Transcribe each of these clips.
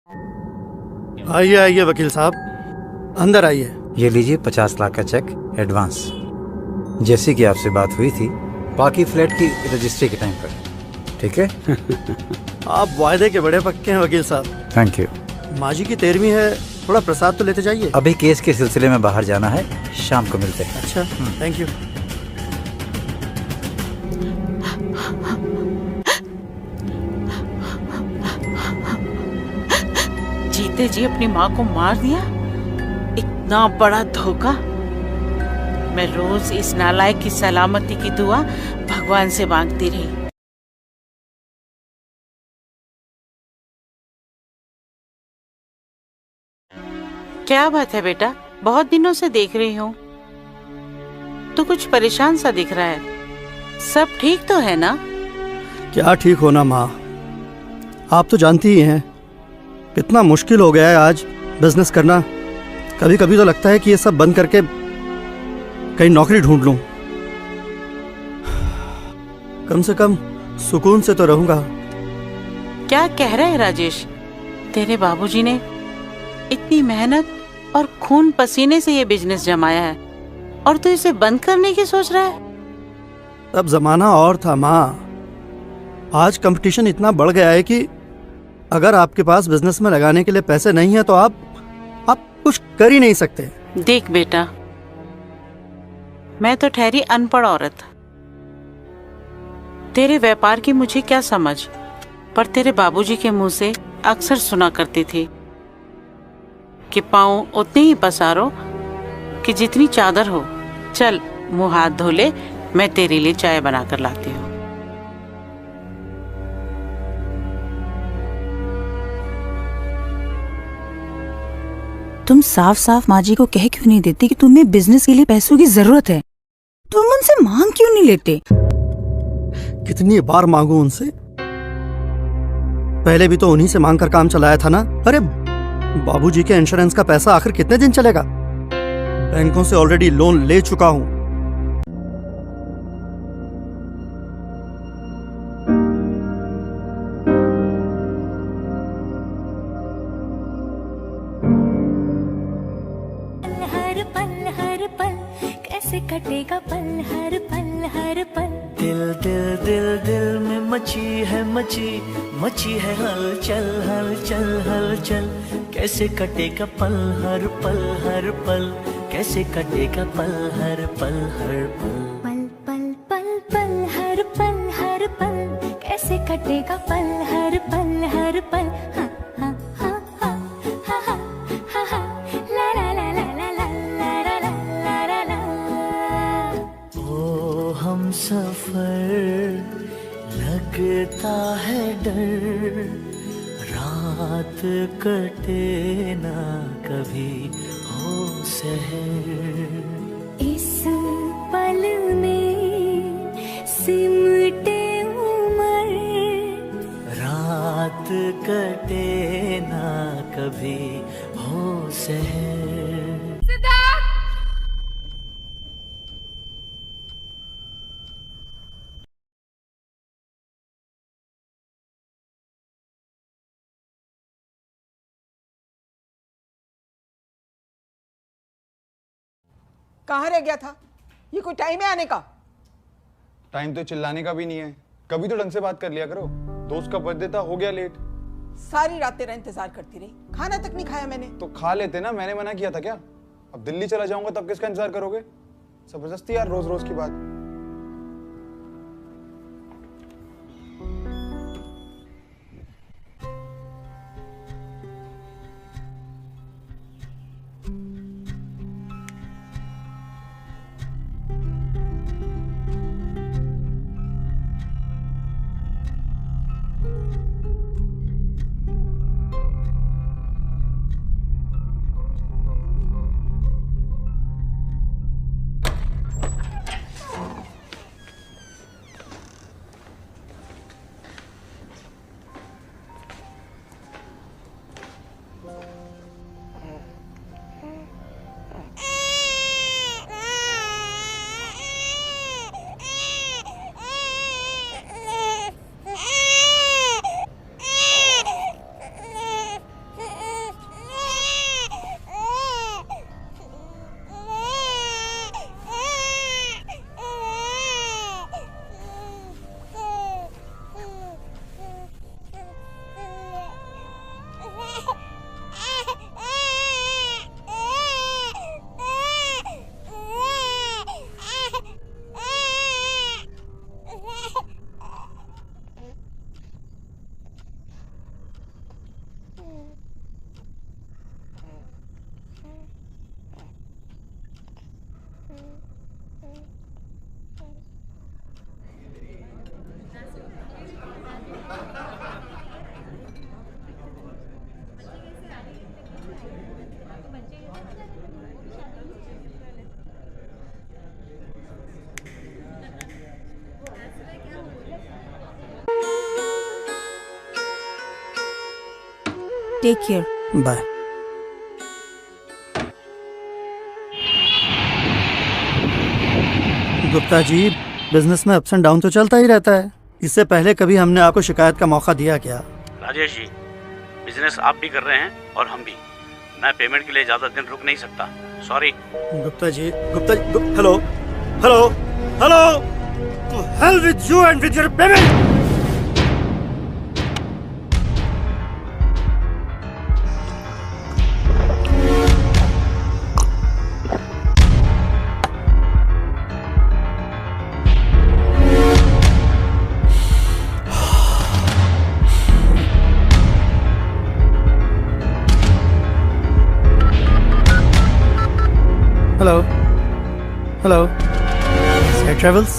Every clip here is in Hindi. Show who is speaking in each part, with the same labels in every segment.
Speaker 1: आइए आइए वकील साहब, अंदर आइए।
Speaker 2: ये लीजिए 50 लाख का चेक एडवांस। जैसी कि आपसे बात हुई थी, बाकी फ्लैट की रजिस्ट्री के टाइम पर, ठीक है?
Speaker 1: आप वायदे के बड़े पक्के हैं वकील साहब।
Speaker 2: Thank you.
Speaker 1: माँ जी की 13वीं है, थोड़ा प्रसाद तो लेते जाइए।
Speaker 2: अभी केस के सिलसिले में बाहर जाना है, शाम को मिलते हैं।
Speaker 1: अच्छा, थैंक यू।
Speaker 3: जीते जी अपनी माँ को मार दिया, इतना बड़ा धोखा। मैं रोज इस नालायक की सलामती की दुआ भगवान से मांगती रही। क्या बात है बेटा, बहुत दिनों से देख रही हूँ, तू कुछ परेशान सा दिख रहा है। सब ठीक तो है ना?
Speaker 1: क्या ठीक होना माँ, आप तो जानती ही हैं कितना मुश्किल हो गया है आज बिजनेस करना। कभी कभी तो लगता है कि ये सब बंद करके कहीं नौकरी ढूंढ लूं, कम से कम सुकून से तो रहूंगा।
Speaker 3: क्या कह रहे हैं राजेश? तेरे बाबूजी ने इतनी मेहनत और खून पसीने से ये बिजनेस जमाया है और तू इसे बंद करने की सोच रहा है?
Speaker 1: तब जमाना और था माँ, आज कंपटीशन इतना बढ़ गया है कि अगर आपके पास बिजनेस में लगाने के लिए पैसे नहीं है तो आप कुछ कर ही नहीं सकते।
Speaker 3: देख बेटा, मैं तो ठहरी अनपढ़ औरत, तेरे व्यापार की मुझे क्या समझ, पर तेरे बाबूजी के मुंह से अक्सर सुना करती थी कि पाँव उतने ही पसारो कि जितनी चादर हो। चल मुंह हाथ धो ले, मैं तेरे लिए चाय बनाकर लाती हूँ।
Speaker 4: तुम साफ साफ माँ जी को कह क्यों नहीं देती कि तुम्हें बिजनेस के लिए पैसों की जरूरत है? तुम उनसे मांग क्यों नहीं लेते?
Speaker 1: कितनी बार मांगू उनसे, पहले भी तो उन्हीं से मांग कर काम चलाया था ना। अरे बाबूजी के इंश्योरेंस का पैसा आखिर कितने दिन चलेगा? बैंकों से ऑलरेडी लोन ले चुका हूं।
Speaker 5: हर पल कैसे कटेगा पल, हर पल।
Speaker 6: दिल दिल दिल दिल में मची है हलचल हलचल हलचल। कैसे कटेगा पल, हर पल कैसे कटेगा पल, हर पल
Speaker 5: पल पल पल पल हर पल कैसे कटेगा पल, हर पल। हाँ हाँ हाँ हाँ हाँ हाँ हाँ हाँ ला ला ला ला ला ला ला ला ला ला।
Speaker 6: ओ हम सफर लगता है डर, रात कटे ना कभी हो सहर।
Speaker 5: इस पल में सिमटे उमर,
Speaker 6: रात कटे ना कभी हो सहर।
Speaker 7: कहाँ रह गया था? ये कोई टाइम है आने का?
Speaker 8: टाइम तो चिल्लाने का भी नहीं है, कभी तो ढंग से बात कर लिया करो। दोस्त का बर्थडे था, हो गया लेट।
Speaker 7: सारी रात तेरा इंतजार करती रही, खाना तक नहीं खाया मैंने।
Speaker 8: तो खा लेते ना, मैंने मना किया था क्या? अब दिल्ली चला जाऊंगा तब किसका इंतजार करोगे? जबरदस्ती यार, रोज रोज की बात।
Speaker 4: Take care.
Speaker 1: Bye. Gupta ji, business में अप्स एंड डाउन तो चलता ही रहता है। इससे पहले कभी हमने आपको शिकायत का मौका दिया क्या?
Speaker 9: राजेश जी, बिजनेस आप भी कर रहे हैं और हम भी। मैं पेमेंट के लिए ज्यादा दिन रुक नहीं सकता, sorry.
Speaker 1: Gupta ji, hello hello hello, to hell with you and with your payment. Hello hello, sky travels.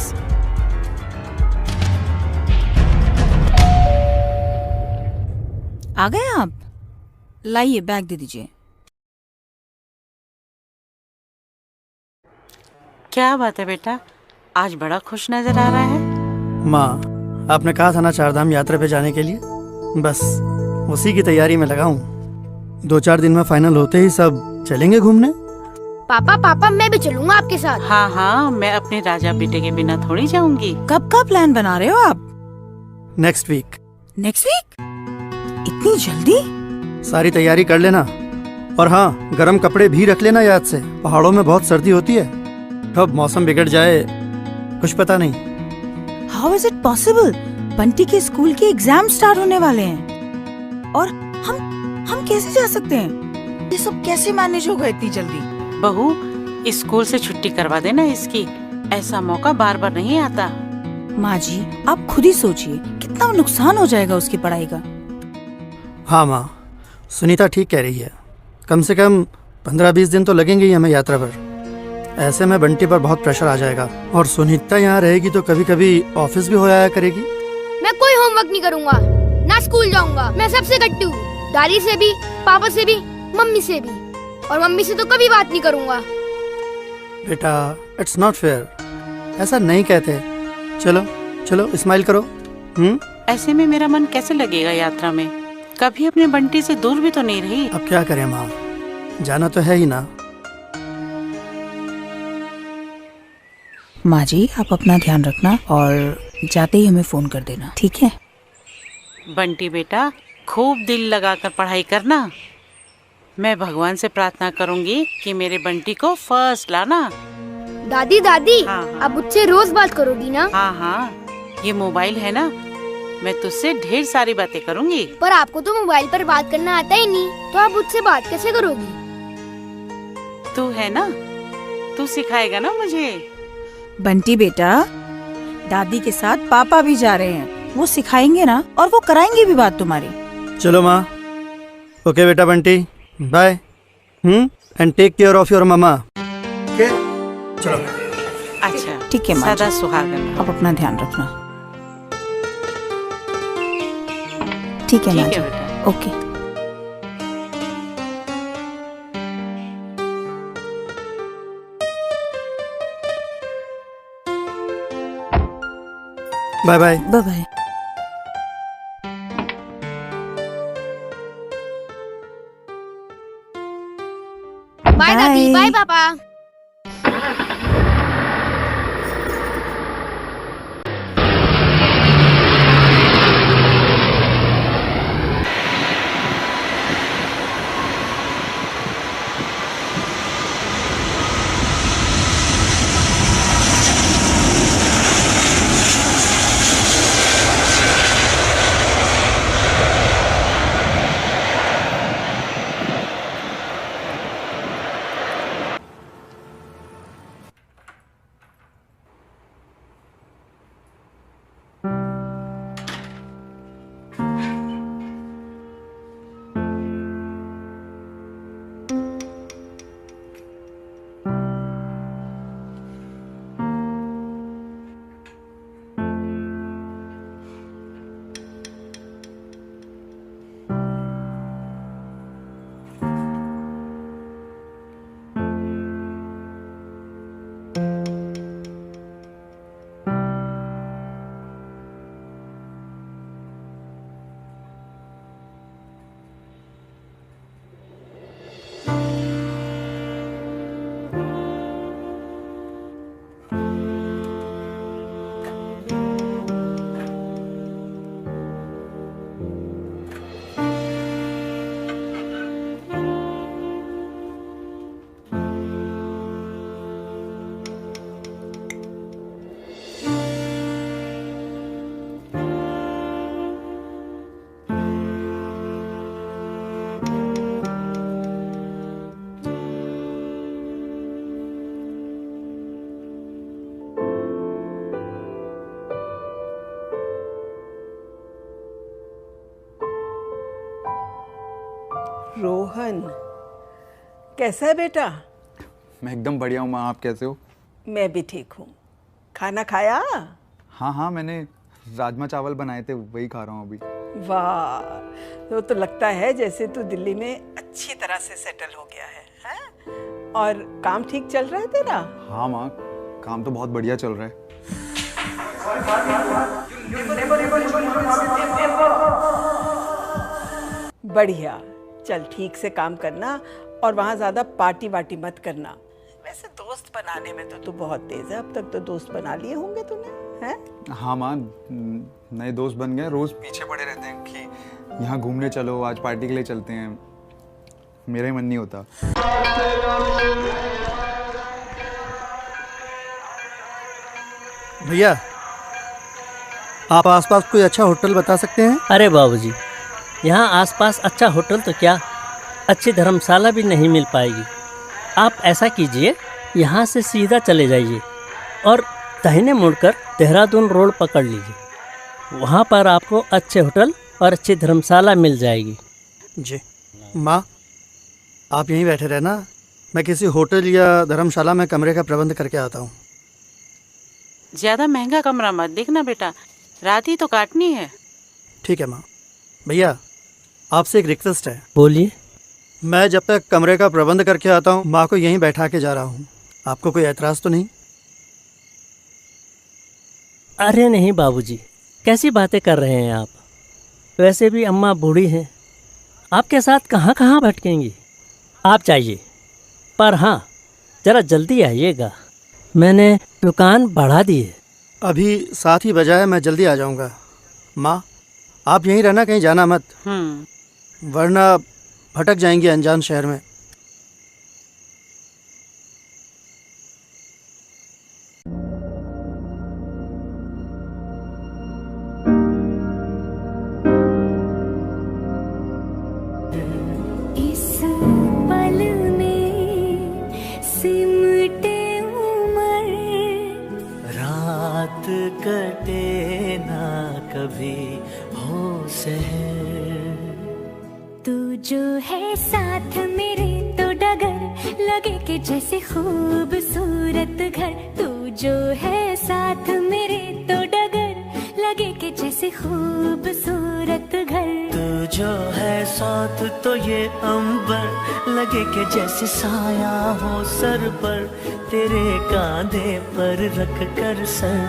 Speaker 4: आ गए आप? लाइए बैग दे दीजिए।
Speaker 3: क्या बात है बेटा, आज बड़ा खुश नजर आ रहा है।
Speaker 1: माँ, आपने कहा था ना 4 धाम यात्रा पे जाने के लिए, बस उसी की तैयारी में लगा हूँ। 2-4 दिन में फाइनल होते ही सब चलेंगे घूमने।
Speaker 10: पापा मैं भी चलूंगा आपके साथ।
Speaker 3: हाँ हाँ, मैं अपने राजा बेटे के बिना थोड़ी जाऊंगी।
Speaker 4: कब का प्लान बना रहे हो आप?
Speaker 1: Next week.
Speaker 4: Next week? इतनी जल्दी?
Speaker 1: सारी तैयारी कर लेना, और हाँ, गर्म कपड़े भी रख लेना याद से। पहाड़ों में बहुत सर्दी होती है, कब मौसम बिगड़ जाए कुछ पता नहीं।
Speaker 4: How is it possible? Bunty के स्कूल के एग्जाम स्टार्ट होने वाले हैं और हम कैसे जा सकते हैं? ये सब कैसे मैनेज होगा इतनी जल्दी?
Speaker 3: बहू, स्कूल से छुट्टी करवा देना इसकी, ऐसा मौका बार बार नहीं आता।
Speaker 4: माँ जी, आप खुद ही सोचिए कितना नुकसान हो जाएगा उसकी पढ़ाई का।
Speaker 1: हाँ माँ, सुनीता ठीक कह रही है। कम से कम 15-20 दिन तो लगेंगे ही हमें यात्रा पर। ऐसे में बंटी पर बहुत प्रेशर आ जाएगा, और सुनीता यहाँ रहेगी तो कभी कभी ऑफिस भी हो आया करेगी।
Speaker 10: मैं कोई होमवर्क नहीं करूँगा, ना स्कूल जाऊँगा। मैं सबसे कट्टू, दादी से भी, पापा से भी, मम्मी से भी, और मम्मी से तो कभी बात नहीं करूँगा।
Speaker 1: बेटा, इट्स नॉट फेयर, ऐसा नहीं कहते। चलो चलो, स्माइल करो।
Speaker 3: ऐसे में मेरा मन कैसे लगेगा यात्रा में? कभी अपने बंटी से दूर भी तो नहीं रही।
Speaker 1: अब क्या करें माँ, जाना तो है ही ना।
Speaker 4: माँ जी, आप अपना ध्यान रखना और जाते ही हमें फोन कर देना, ठीक है?
Speaker 3: बंटी बेटा, खूब दिल लगाकर पढ़ाई करना। मैं भगवान से प्रार्थना करूंगी कि मेरे बंटी को फर्स्ट लाना।
Speaker 10: दादी दादी,
Speaker 3: हाँ, हाँ।
Speaker 10: आप मुझसे रोज बात करोगी ना?
Speaker 3: हाँ हाँ, ये मोबाइल है ना, मैं तुझसे ढेर सारी बातें करूंगी।
Speaker 10: पर आपको तो मोबाइल पर बात करना आता ही नहीं, तो आप मुझसे बात कैसे करोगी?
Speaker 3: तू है ना, तू सिखाएगा ना मुझे।
Speaker 4: बंटी बेटा, दादी के साथ पापा भी जा रहे हैं, वो सिखाएंगे ना, और वो कराएंगे भी बात तुम्हारी।
Speaker 1: चलो माँ। ओके बेटा Bunty, bye. And take care of your mamma. Okay, चलो।
Speaker 3: अच्छा
Speaker 4: ठीक है माँ
Speaker 3: सदा
Speaker 4: जी,
Speaker 3: सुहागन।
Speaker 4: आप अपना ध्यान रखना। ठीक है माँ
Speaker 3: ठीक
Speaker 4: जी,
Speaker 3: है बेटा।
Speaker 4: Okay.
Speaker 1: Bye bye.
Speaker 4: Bye bye.
Speaker 10: Bye दादी, बाय पापा।
Speaker 7: रोहन, कैसा है बेटा?
Speaker 8: मैं एकदम बढ़िया हूँ माँ, आप कैसे हो?
Speaker 7: मैं भी ठीक हूँ। खाना खाया?
Speaker 8: हाँ हाँ, मैंने राजमा चावल बनाए थे, वही खा रहा हूँ अभी।
Speaker 7: वाह, तो लगता है जैसे तू दिल्ली में अच्छी तरह से सेटल हो गया है, हैं? और काम ठीक चल रहा है तेरा?
Speaker 8: हाँ माँ, काम तो बहुत बढ़िया चल रहा है।
Speaker 7: बढ़िया, चल ठीक से काम करना और वहाँ ज्यादा पार्टी वार्टी मत करना। वैसे दोस्त बनाने में तो तू बहुत तेज है, अब तक तो दोस्त बना लिए होंगे तूने, हैं?
Speaker 8: हाँ माँ, नए दोस्त बन गए, रोज पीछे पड़े रहते हैं कि यहाँ घूमने चलो, आज पार्टी के लिए चलते हैं। मेरा ही मन नहीं होता।
Speaker 1: भैया, आप आसपास कोई अच्छा होटल बता सकते हैं?
Speaker 6: अरे बाबूजी, यहाँ आसपास अच्छा होटल तो क्या, अच्छी धर्मशाला भी नहीं मिल पाएगी। आप ऐसा कीजिए, यहाँ से सीधा चले जाइए और दाहिने मुड़कर देहरादून रोड पकड़ लीजिए। वहाँ पर आपको अच्छे होटल और अच्छी धर्मशाला मिल जाएगी।
Speaker 1: जी माँ, आप यहीं बैठे रहना, मैं किसी होटल या धर्मशाला में कमरे का प्रबंध करके आता हूँ।
Speaker 3: ज्यादा महंगा कमरा मत देखना बेटा, रात ही तो काटनी है।
Speaker 1: ठीक है माँ। भैया, आपसे एक रिक्वेस्ट है।
Speaker 6: बोलिए।
Speaker 1: मैं जब तक कमरे का प्रबंध करके आता हूँ, माँ को यहीं बैठा के जा रहा हूँ। आपको कोई एतराज़ तो नहीं?
Speaker 6: अरे नहीं बाबूजी, कैसी बातें कर रहे हैं आप? वैसे भी अम्मा बूढ़ी हैं, आपके साथ कहाँ कहाँ भटकेंगी। आप जाइए, पर हाँ ज़रा जल्दी आइएगा, मैंने दुकान बढ़ा दी है।
Speaker 1: अभी 7 ही बजा है, मैं जल्दी आ जाऊँगा। माँ, आप यहीं रहना, कहीं जाना मत, वरना भटक जाएंगी अनजान शहर में।
Speaker 5: इस पल में सिमटे उमर,
Speaker 6: रात कटे ना कभी हो सहर।
Speaker 5: तू जो है साथ मेरे तो डगर लगे कि जैसे खूबसूरत घर। तू जो है साथ मेरे तो डगर लगे कि जैसे खूबसूरत घर।
Speaker 6: तू जो है साथ तो ये अंबर लगे कि जैसे साया हो सर पर। तेरे कांधे पर रख कर सर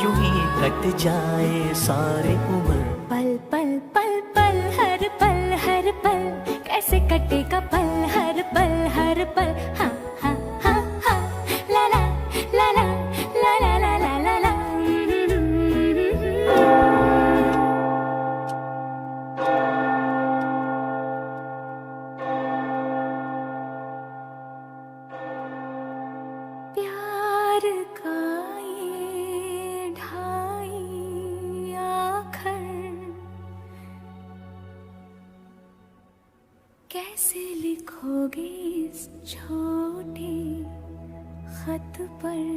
Speaker 6: यूं ही कट जाए सारी उम्र।
Speaker 5: पल पल पल पल हर पल हर पल कैसे कटेगा पल हर पल हर पल। हाँ हाँ हाँ हाँ ला ला ला ला ला ला ला ला ला ला। प्यार का ये ढाई आखर कैसे लिखोगे इस छोटे खत पर।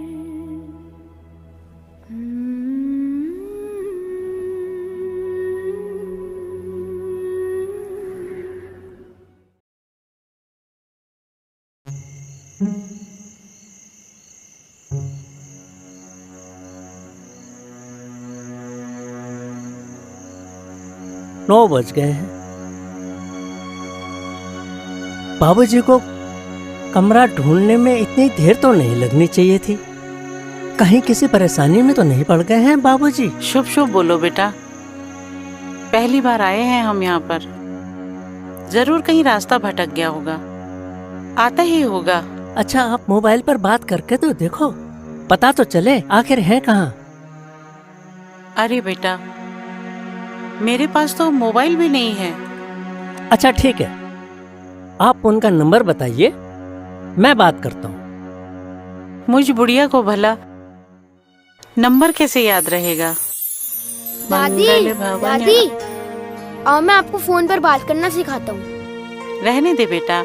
Speaker 6: नौ बज गए हैं। बाबूजी को कमरा ढूंढने में इतनी देर तो नहीं लगनी चाहिए थी। कहीं किसी परेशानी में तो नहीं पड़ गए हैं बाबूजी?
Speaker 3: शुभ शुभ बोलो बेटा, पहली बार आए हैं हम यहाँ पर, जरूर कहीं रास्ता भटक गया होगा, आता ही होगा।
Speaker 6: अच्छा, आप मोबाइल पर बात करके तो देखो, पता तो चले आखिर है कहाँ।
Speaker 3: अरे बेटा, मेरे पास तो मोबाइल भी नहीं है।
Speaker 6: अच्छा ठीक है, आप उनका नंबर बताइए, मैं बात करता हूँ।
Speaker 3: मुझ बुढ़िया को भला नंबर कैसे याद रहेगा?
Speaker 10: दादी,
Speaker 3: मंगल भवन
Speaker 10: दादी, और मैं आपको फोन पर बात करना सिखाता हूँ।
Speaker 3: रहने दे बेटा,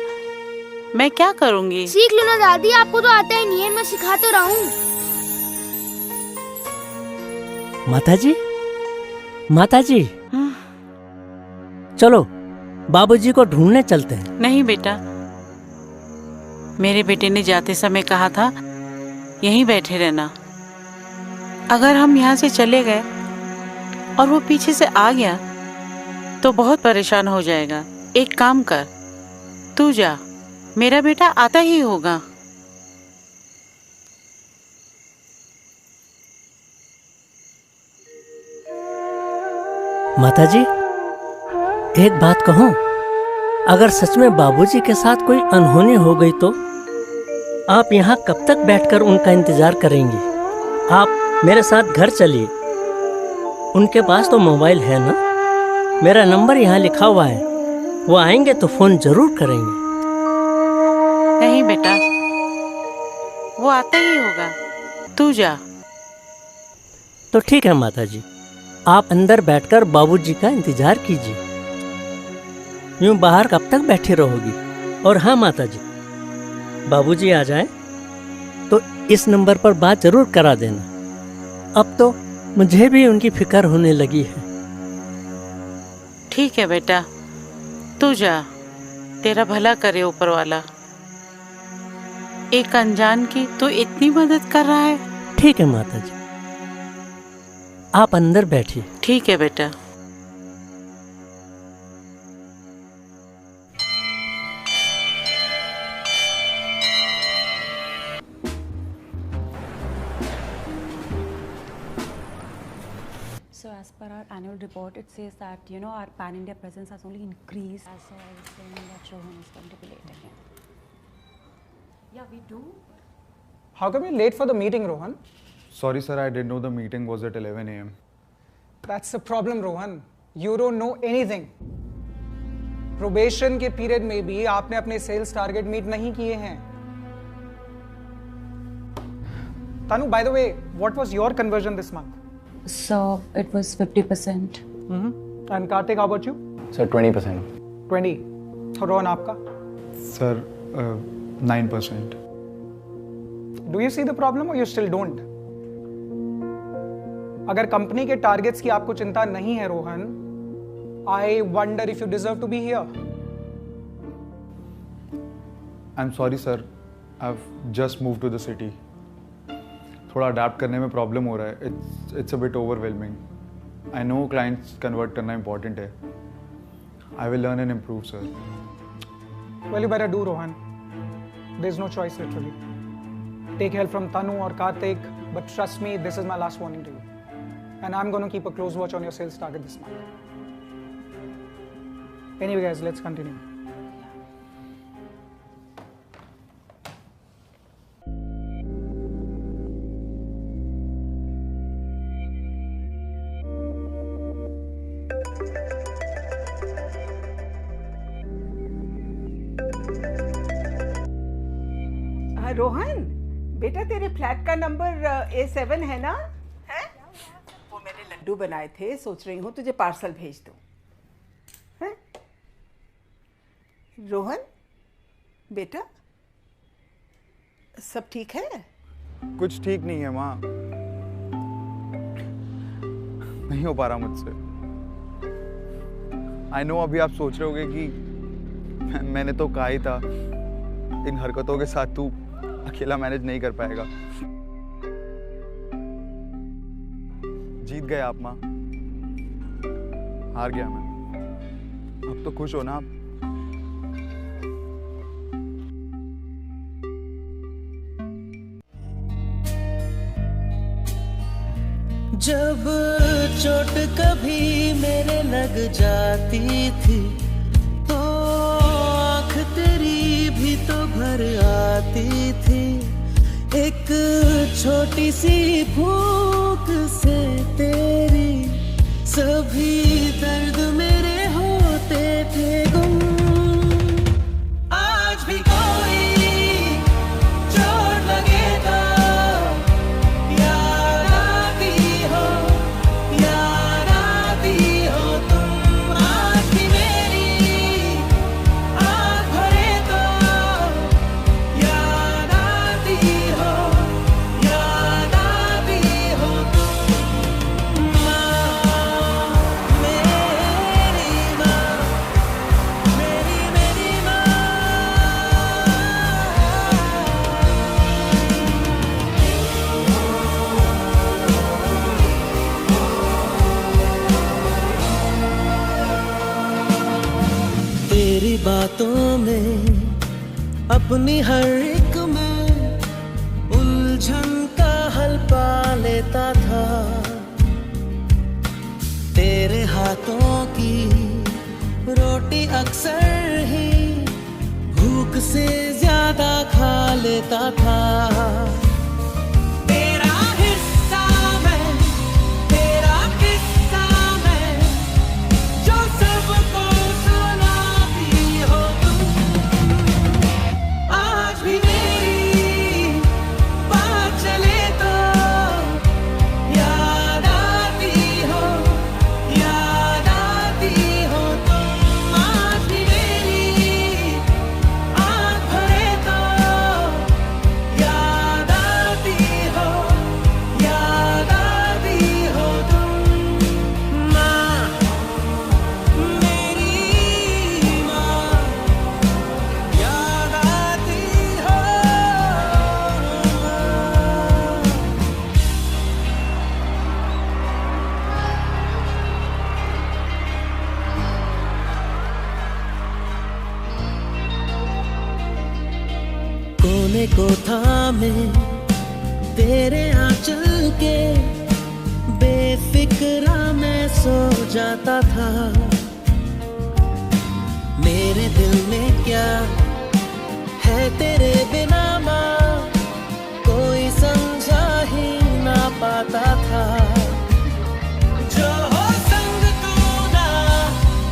Speaker 3: मैं क्या करूँगी?
Speaker 10: सीख लो ना दादी, आपको तो आता ही नहीं है, मैं सिखा तो रहा हूँ।
Speaker 6: माताजी, माताजी, चलो बाबूजी को ढूंढने चलते हैं।
Speaker 3: नहीं बेटा, मेरे बेटे ने जाते समय कहा था यहीं बैठे रहना। अगर हम यहाँ से चले गए और वो पीछे से आ गया तो बहुत परेशान हो जाएगा। एक काम कर, तू जा, मेरा बेटा आता ही होगा।
Speaker 6: माताजी, एक बात कहूं, अगर सच में बाबूजी के साथ कोई अनहोनी हो गई तो आप यहाँ कब तक बैठकर उनका इंतजार करेंगी? आप मेरे साथ घर चलिए। उनके पास तो मोबाइल है ना? मेरा नंबर यहाँ लिखा हुआ है, वो आएंगे तो फोन जरूर करेंगे।
Speaker 3: नहीं बेटा, वो आता ही होगा, तू जा।
Speaker 6: तो ठीक है माताजी, आप अंदर बैठकर बाबूजी का इंतजार कीजिए। यूं बाहर कब तक बैठी रहोगी? और हाँ माताजी, बाबूजी आ जाएं तो इस नंबर पर बात जरूर करा देना। अब तो मुझे भी उनकी फिक्र होने लगी है।
Speaker 3: ठीक है बेटा, तू जा, तेरा भला करे ऊपर वाला। एक अनजान की तू इतनी मदद कर रहा है।
Speaker 6: ठीक है माताजी, आप अंदर बैठिए।
Speaker 3: ठीक है बेटा।
Speaker 11: So as per our annual report, it says that our pan-India presence has only increased. So I was saying that Rohan is going to be late again. Yeah, we do.
Speaker 12: How come you're late for the meeting, Rohan?
Speaker 8: Sorry sir, I didn't know the meeting was at 11 a.m.
Speaker 12: That's the problem, Rohan. You don't know anything. Probation के पीरियड में भी आपने अपने सेल्स टारगेट मीट नहीं किए हैं। Tanu, by the way, what was your conversion this month?
Speaker 11: So it was 50%.
Speaker 12: And Karthik, how about you?
Speaker 13: Sir, 20%.
Speaker 12: 20. और रोहन आपका?
Speaker 8: Sir, 9%.
Speaker 12: Do you see the problem or you still don't? अगर कंपनी के टारगेट्स की आपको चिंता नहीं है Rohan, I wonder if you deserve to be here.
Speaker 8: I'm sorry sir, I've just moved to the city. थोड़ा अडेप्ट करने में प्रॉब्लम हो रहा है. It's a bit overwhelming. I know clients convert करना important है. I will learn and improve, sir.
Speaker 12: Well, you better do, Rohan. There's no choice, literally. Take help from Tanu or Karthik, but trust me, this is my last warning to you. And I'm going to keep a close watch on your sales target this month. Anyway, guys, let's continue.
Speaker 7: Rohan, बेटा तेरे फ्लैट का नंबर A7 है ना? है? वो मैंने लड्डू बनाए थे, सोच रही हूँ तुझे पार्सल भेज दूँ। हैं? रोहन, बेटा, सब ठीक है?
Speaker 8: कुछ ठीक नहीं है माँ, नहीं हो पा रहा मुझसे। I know अभी आप सोच रहे होगे कि मैंने तो कहा ही था, इन हरकतों के साथ तू अकेला मैनेज नहीं कर पाएगा। जीत गए आप माँ, हार गया मैं। अब तो खुश हो ना आप?
Speaker 14: जब चोट कभी मेरे लग जाती थी तो आँख तेरी भी तो भर आती थी। एक छोटी सी फूंक से तेरी सभी दर्द मेरे होते थे गुम। आज भी कोई चोट लगे तो तेरी बातों में अपनी हर एक में उलझन का हल पा लेता था। तेरे हाथों की रोटी अक्सर ही भूख से ज्यादा खा लेता था। तेरा हिस्सा मैं, तेरा किस्सा मैं, जो सबको सुनाती हो तुम। आज भी मेरी बात चले तो याद आती हो, याद आती हो तुम। आज भी मेरी आँख भरे तो याद आती हो, याद आती हो तुम। माँ, मेरी माँ, याद आती हो। कोने को थामे तेरे आंचल के बेफिक्रा मैं सो जाता था। मेरे दिल में क्या है तेरे बिना माँ, कोई समझा ही ना पाता था। जो हो संग तू ना,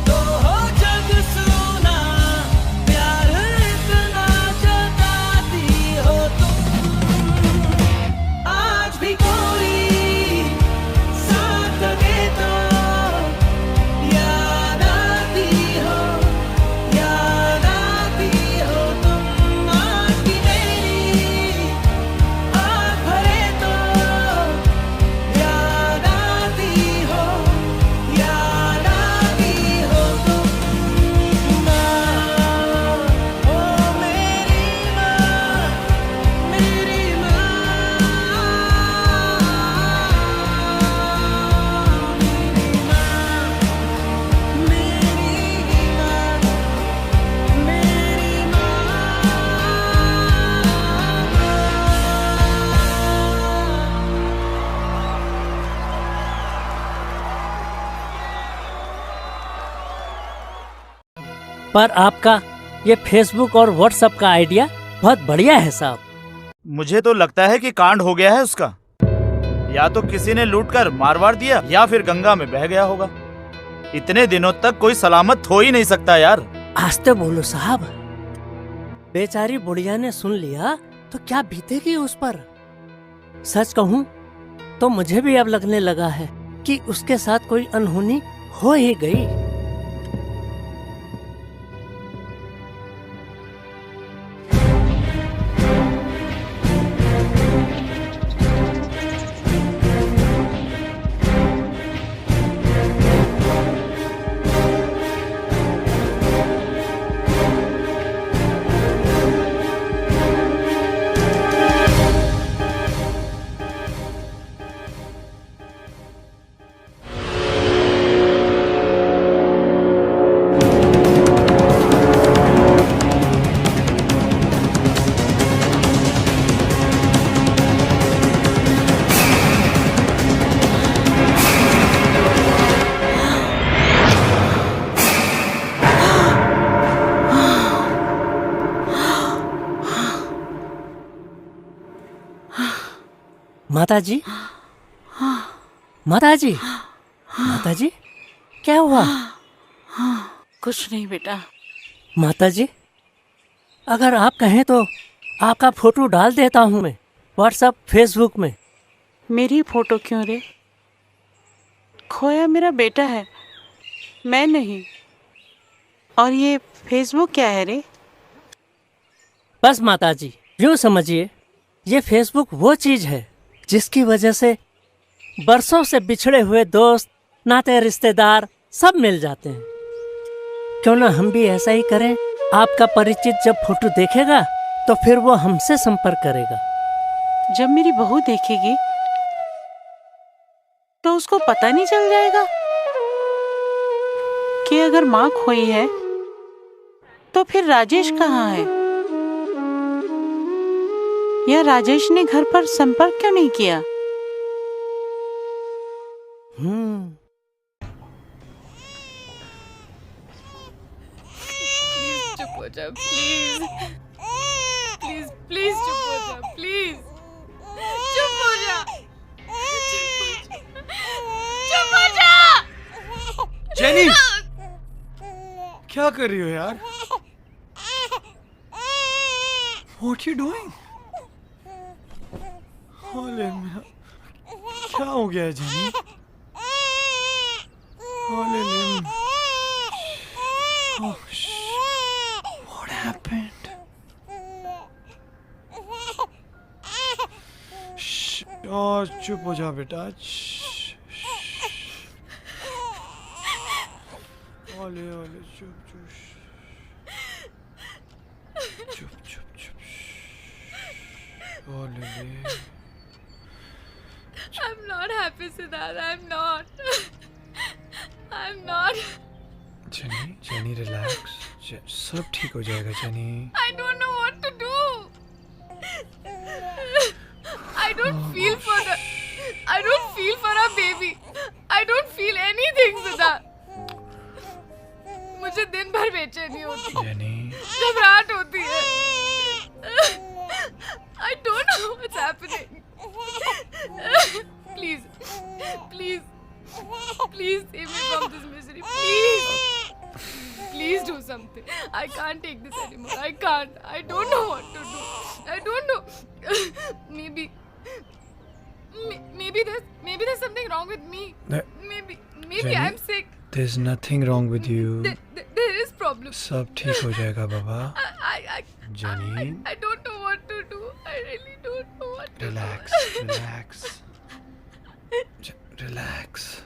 Speaker 14: तो हो जग सुना, प्यार इतना जताती हो तुम। आज भी कोई साथ दे तो याद आती हो, याद आती हो तुम। आज भी मेरी आँख भरे तो याद आती हो, याद आती हो तुम। माँ, ओ मेरी माँ, मेरी
Speaker 6: पर आपका ये फेसबुक और व्हाट्सएप का आइडिया बहुत बढ़िया है साहब।
Speaker 13: मुझे तो लगता है कि कांड हो गया है उसका। या तो किसी ने लूटकर मारवाड़ दिया या फिर गंगा में बह गया होगा। इतने दिनों तक कोई सलामत हो ही नहीं सकता यार।
Speaker 6: आस्ते बोलो साहब, बेचारी बुढ़िया ने सुन लिया तो क्या बीतेगी उस पर। सच कहूँ तो मुझे भी अब लगने लगा है कि उसके साथ कोई अनहोनी हो ही गई। माताजी, माताजी, माताजी, क्या हुआ?
Speaker 3: कुछ नहीं बेटा।
Speaker 6: माताजी, अगर आप कहें तो आपका फोटो डाल देता हूँ मैं व्हाट्सएप फेसबुक में।
Speaker 3: मेरी फोटो क्यों रे? खोया मेरा बेटा है, मैं नहीं। और ये फेसबुक क्या है रे?
Speaker 6: बस माताजी, यूँ समझिए ये फेसबुक वो चीज है जिसकी वजह से बरसों से बिछड़े हुए दोस्त, नाते, रिश्तेदार सब मिल जाते हैं। क्यों ना हम भी ऐसा ही करें? आपका परिचित जब फोटो देखेगा तो फिर वो हमसे संपर्क करेगा।
Speaker 3: जब मेरी बहू देखेगी तो उसको पता नहीं चल जाएगा कि अगर माँ खोई है तो फिर राजेश कहाँ है? या राजेश ने घर पर संपर्क क्यों नहीं किया?
Speaker 15: चुप हो जा प्लीज, प्लीज प्लीज चुप हो जा, प्लीज चुप हो जा, चुप हो जा।
Speaker 16: जेनी, क्या कर रही हो यार? What you doing? ओले मेरा, क्या हो गया है जेनी? ओले लिम, oh what happened? चुप हो जा बेटा। ओले ओले चुप चुप चुप चुप। ओले
Speaker 15: I'm not happy, Siddharth. I'm not.
Speaker 16: Jenny relax, सब ठीक हो जाएगा jenny.
Speaker 15: I don't know what to do. I don't feel for our baby. I don't feel anything, Siddharth. मुझे दिन भर बेचैनी होती है, घबराहट होती है। I don't know what's happening. Please save me from this misery. Please do something. I can't take this anymore. I can't. I don't know what to do. I don't know. Maybe there's something wrong with me. Maybe
Speaker 16: Jenny,
Speaker 15: I'm sick.
Speaker 16: There's nothing wrong with you.
Speaker 15: There is problem.
Speaker 16: सब ठीक हो जाएगा बाबा। Jenny,
Speaker 15: I don't know what to do. I really don't know what to do.
Speaker 16: relax. Relax.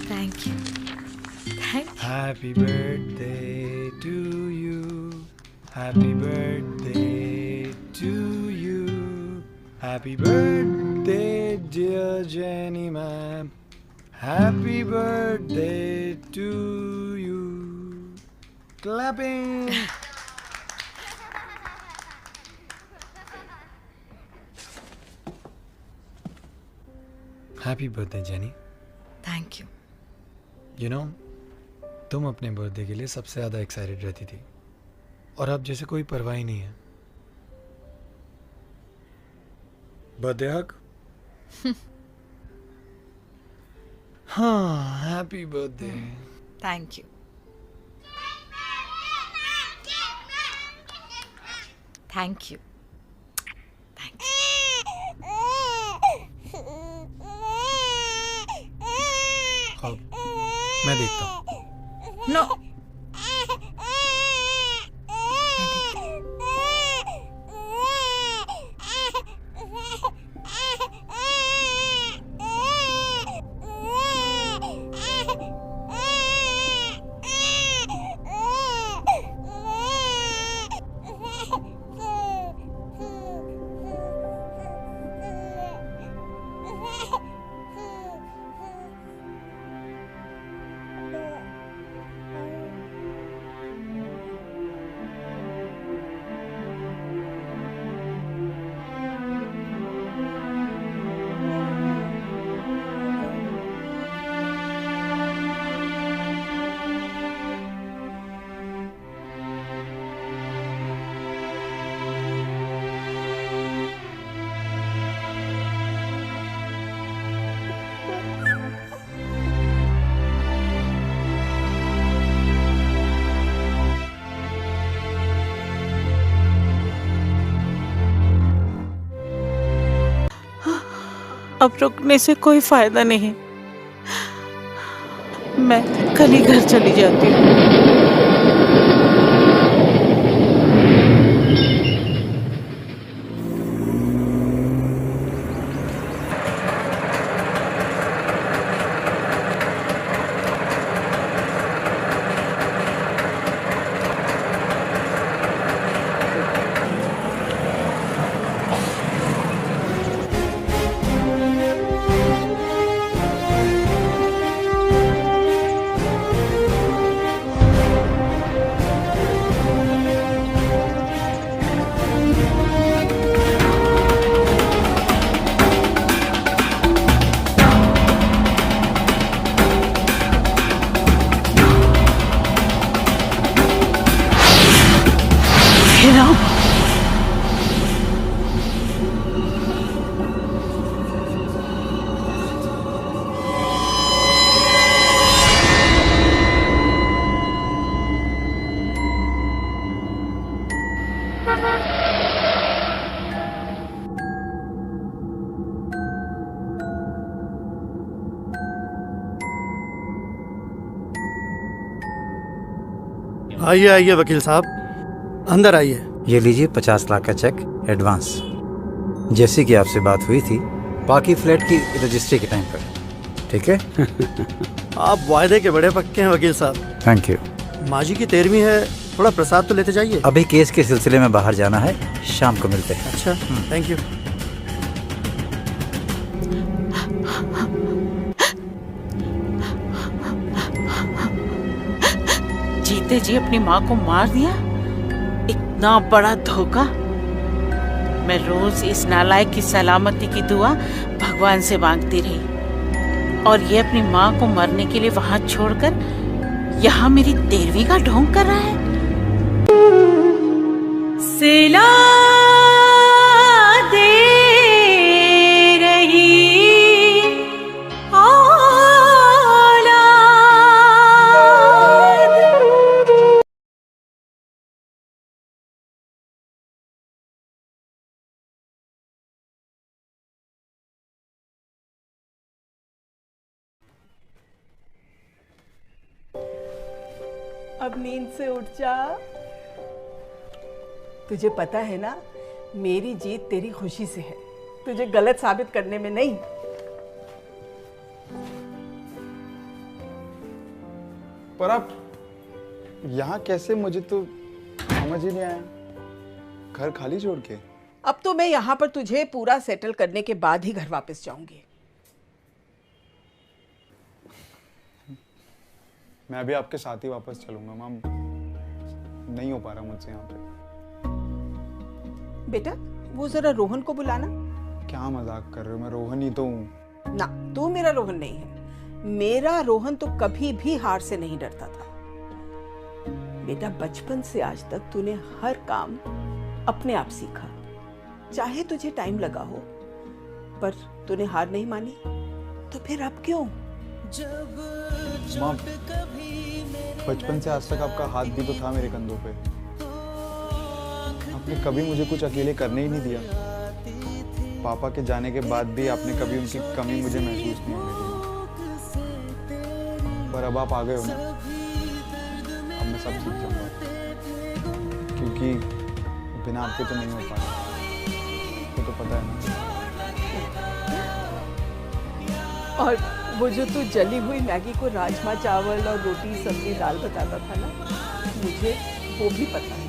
Speaker 15: Thank you.
Speaker 16: Happy birthday to you. Happy birthday to you. Happy birthday, dear Jenny ma'am. Happy birthday to you. Clapping. Happy birthday, Jenny.
Speaker 15: Thank you.
Speaker 16: You know, तुम अपने बर्थडे के लिए सबसे ज़्यादा एक्साइटेड रहती थी और अब जैसे कोई परवाह ही नहीं है। बर्थडे हक। हाँ, happy birthday.
Speaker 15: Thank you. Thank you.
Speaker 16: मैं देखता हूँ।
Speaker 15: No.
Speaker 3: अब रुकने से कोई फायदा नहीं। मैं कल ही घर चली जाती हूँ।
Speaker 1: आइए आइए वकील साहब, अंदर आइए।
Speaker 2: ये लीजिए 50 लाख का चेक एडवांस। जैसी कि आपसे बात हुई थी, बाकी फ्लैट की रजिस्ट्री के टाइम पर, ठीक है?
Speaker 1: आप वायदे के बड़े पक्के हैं वकील साहब।
Speaker 2: Thank you.
Speaker 1: माँ जी की 13वीं है, थोड़ा प्रसाद तो लेते जाइए।
Speaker 2: अभी केस के सिलसिले में बाहर जाना है, शाम को मिलते हैं।
Speaker 1: अच्छा, थैंक यू।
Speaker 3: जीते जी अपनी माँ को मार दिया, इतना बड़ा धोखा। मैं रोज इस नालायक की सलामती की दुआ भगवान से मांगती रही, और ये अपनी माँ को मरने के लिए वहां छोड़कर यहाँ मेरी 13वीं का ढोंग कर रहा है। सिला दे रही
Speaker 7: अब नींद से उठ जा। तुझे पता है ना, मेरी जीत तेरी खुशी से है, तुझे गलत साबित करने में नहीं।
Speaker 8: पर आप यहाँ कैसे, मुझे तो समझ ही नहीं आया। घर खाली छोड़ के?
Speaker 7: अब तो मैं यहाँ पर तुझे पूरा सेटल करने के बाद ही घर वापस जाऊंगी।
Speaker 8: मैं अभी आपके साथ ही वापस चलूंगा मैम, नहीं हो पा रहा मुझसे यहाँ पे।
Speaker 7: बेटा, वो जरा रोहन को बुलाना।
Speaker 8: क्या मजाक कर रहे हो, मैं रोहन ही तो हूँ।
Speaker 7: ना, तू मेरा रोहन नहीं है। मेरा रोहन तो कभी भी हार से नहीं डरता था। बेटा, बचपन से आज तक तूने हर काम अपने आप सीखा, चाहे तुझे टाइम लगा हो, पर तूने हार नहीं मानी, तो फिर अब क्यों?
Speaker 8: माँ, बचपन से आज तक आपका हाथ भी तो था मेरे कंधों पे। आपने कभी मुझे कुछ अकेले करने ही नहीं दिया। पापा के जाने के बाद भी आपने कभी उनकी कमी मुझे महसूस नहीं होने दी। पर अब आप आ गए हो ना, अब मैं सब सीख जाऊंगा, क्योंकि बिना आपके तो नहीं हो पाएगा, तो पता है ना।
Speaker 7: और वो जो तू जली हुई मैगी को राजमा चावल और रोटी सब्जी दाल बताता था ना, मुझे वो भी पता है।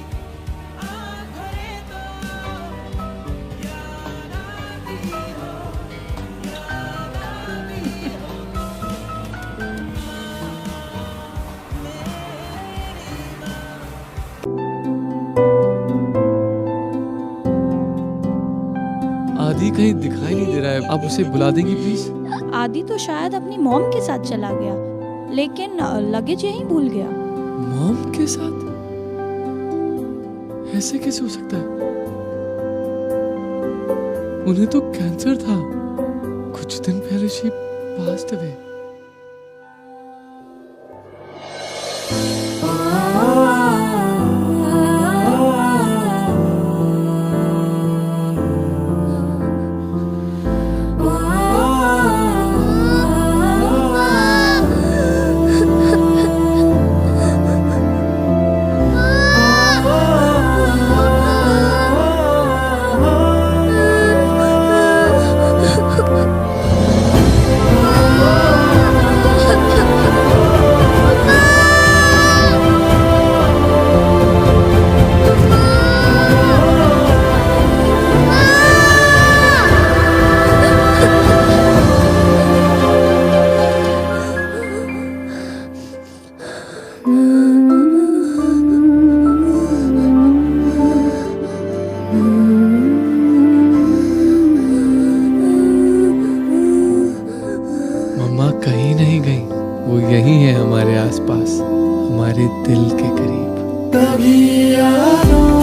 Speaker 17: आदि कहीं दिखाई नहीं दे रहा है, आप उसे बुला देंगी प्लीज?
Speaker 18: आदि तो शायद अपनी मॉम के साथ चला गया, लेकिन लगेज यहीं भूल गया।
Speaker 17: मॉम के साथ? ऐसे कैसे हो सकता है? उन्हें तो कैंसर था, कुछ दिन पहले शी पास्ट अवे। मम्मा कहीं नहीं गई, वो यहीं है हमारे आसपास, हमारे दिल के करीब।
Speaker 14: कभी यारों